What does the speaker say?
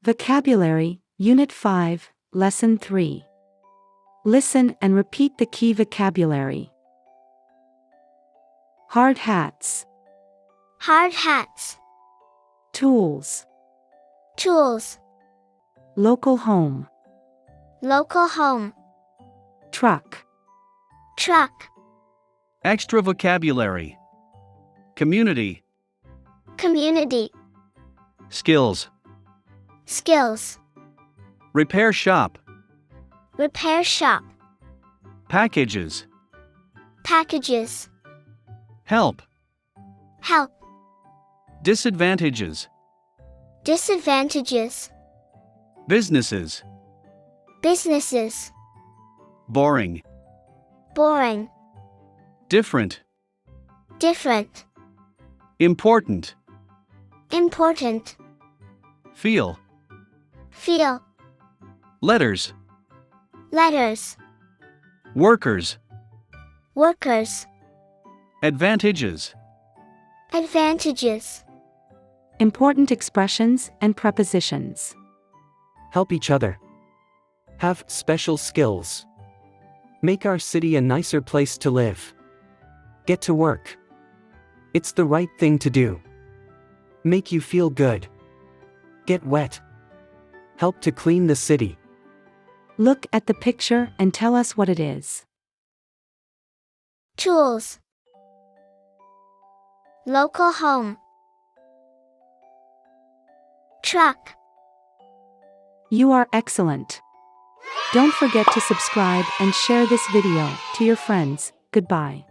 Vocabulary, Unit 5, Lesson 3. Listen and repeat the key vocabulary. Hard hats. Hard hats. Tools. Tools. Local home. Local home. Truck. Truck. Extra vocabulary. Community. Community. Skills. Skills. Repair shop. Repair shop. Packages. Packages. Help. Help. Disadvantages. Disadvantages. Businesses. Businesses. Boring. Boring. Different. Different. Important. Important. Feel. Feel. Letters. Letters. Workers. Workers. Advantages. Advantages. Important expressions and prepositions. Help each other. Have special skills. Make our city a nicer place to live. Get to work. It's the right thing to do. Make you feel good. Get wet. Help to clean the city. Look at the picture and tell us what it is. Tools. Local home. Truck. You are excellent. Don't forget to subscribe and share this video to your friends. Goodbye.